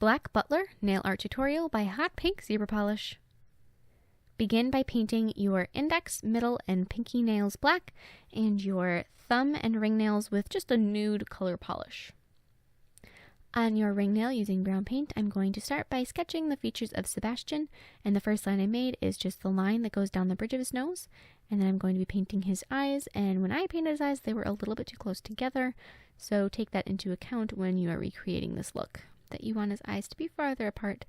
Black Butler Nail Art Tutorial by Hotpinkzebrapolish. Begin by painting your index, middle, and pinky nails black, and your thumb and ring nails with just a nude color polish. On your ring nail using brown paint, I'm going to start by sketching the features of Sebastian, and the first line I made is just the line that goes down the bridge of his nose, and then I'm going to be painting his eyes, and when I painted his eyes, they were a little bit too close together, so take that into account when you are recreating this look, that you want his eyes to be farther apart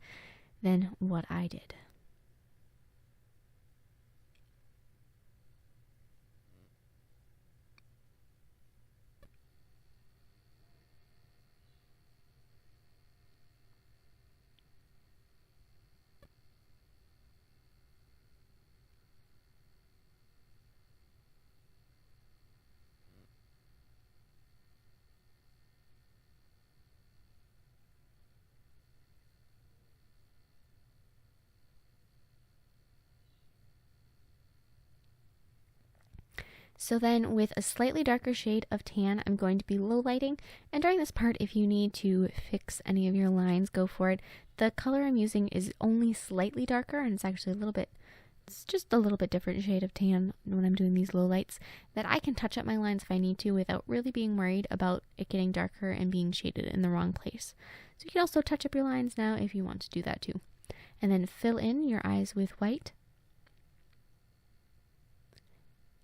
than what I did. So then with a slightly darker shade of tan, I'm going to be low lighting, and during this part, if you need to fix any of your lines, go for it. The color I'm using is only slightly darker, and it's actually it's just a little bit different shade of tan when I'm doing these low lights, that I can touch up my lines if I need to without really being worried about it getting darker and being shaded in the wrong place. So you can also touch up your lines now if you want to do that too. And then fill in your eyes with white.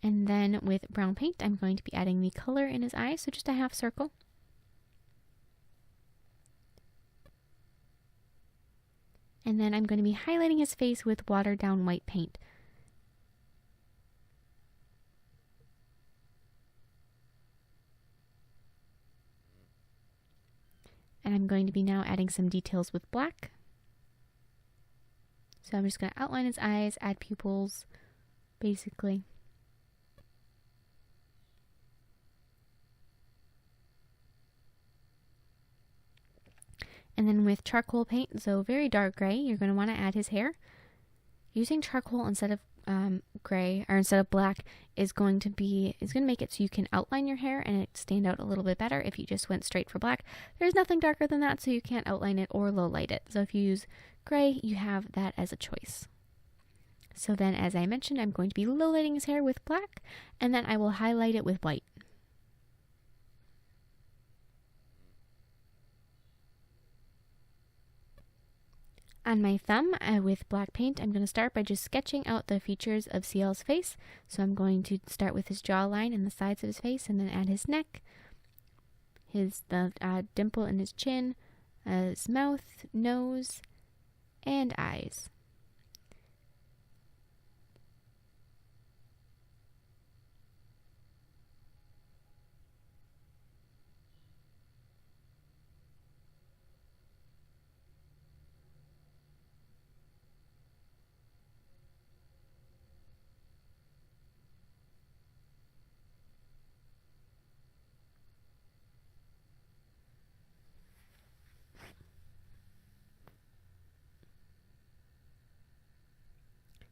And then with brown paint, I'm going to be adding the color in his eyes, so just a half circle. And then I'm going to be highlighting his face with watered down white paint. And I'm going to be now adding some details with black. So I'm just going to outline his eyes, add pupils, basically. And then with charcoal paint, so very dark gray, you're going to want to add his hair. Using charcoal instead of gray, or instead of black, is going to make it so you can outline your hair and it stand out a little bit better if you just went straight for black. There's nothing darker than that, so you can't outline it or low light it. So if you use gray, you have that as a choice. So then, as I mentioned, I'm going to be low lighting his hair with black, and then I will highlight it with white. On my thumb, with black paint, I'm going to start by just sketching out the features of Ciel's face. So I'm going to start with his jawline and the sides of his face, and then add his neck, the dimple in his chin, his mouth, nose, and eyes.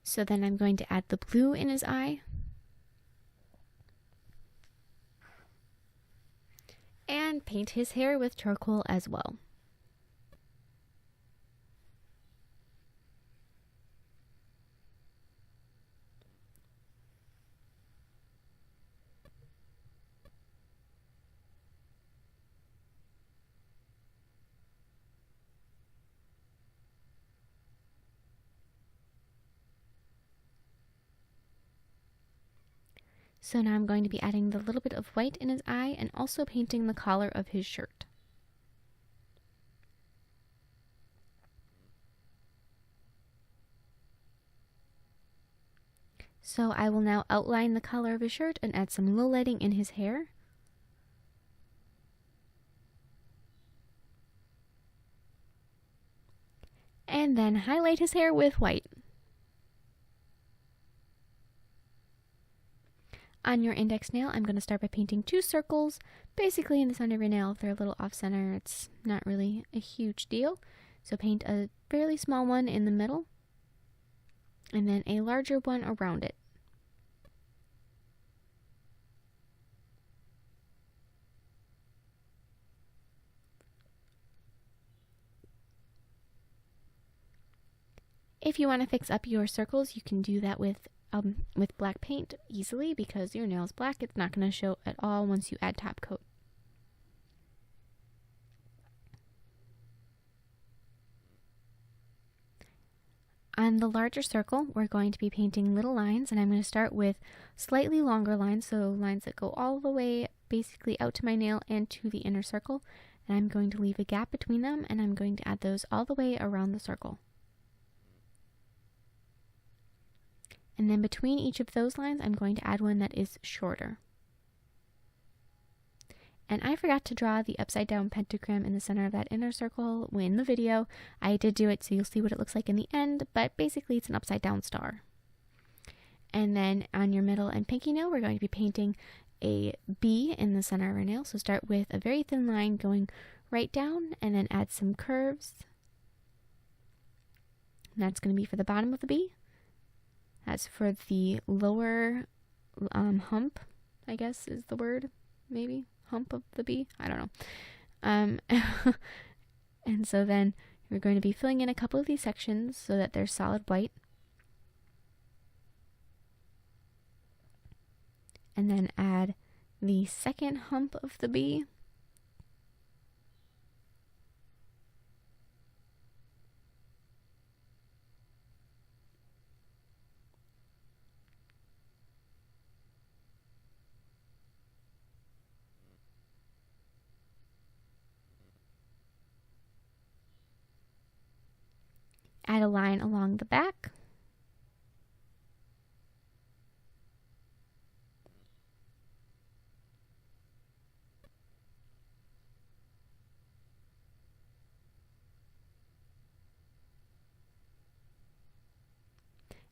So then I'm going to add the blue in his eye. And paint his hair with charcoal as well. So now I'm going to be adding the little bit of white in his eye and also painting the collar of his shirt. So I will now outline the collar of his shirt and add some low lighting in his hair. And then highlight his hair with white. On your index nail, I'm going to start by painting 2 circles, basically in the center of your nail. If they're a little off center, it's not really a huge deal. So paint a fairly small one in the middle, and then a larger one around it. If you want to fix up your circles, you can do that with black paint easily, because your nail's black. It's not going to show at all once you add top coat. On the larger circle, we're going to be painting little lines, and I'm going to start with slightly longer lines, so lines that go all the way basically out to my nail and to the inner circle. And I'm going to leave a gap between them, and I'm going to add those all the way around the circle. And then between each of those lines, I'm going to add one that is shorter. And I forgot to draw the upside down pentagram in the center of that inner circle in the video. I did do it, so you'll see what it looks like in the end, but basically it's an upside down star. And then on your middle and pinky nail, we're going to be painting a B in the center of our nail. So start with a very thin line going right down, and then add some curves. And that's going to be for the bottom of the B. As for the lower hump, I guess is the word, maybe. Hump of the B? I don't know. And so then we're going to be filling in a couple of these sections so that they're solid white. And then add the second hump of the B. Add a line along the back.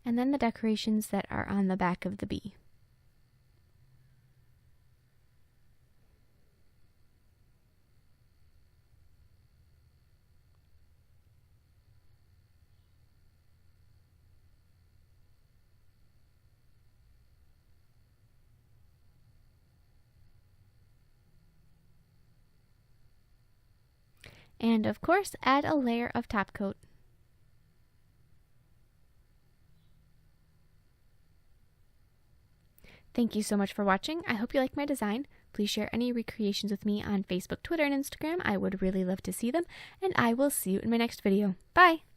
And then the decorations that are on the back of the B. And of course, add a layer of top coat. Thank you so much for watching. I hope you like my design. Please share any recreations with me on Facebook, Twitter, and Instagram. I would really love to see them, and I will see you in my next video. Bye!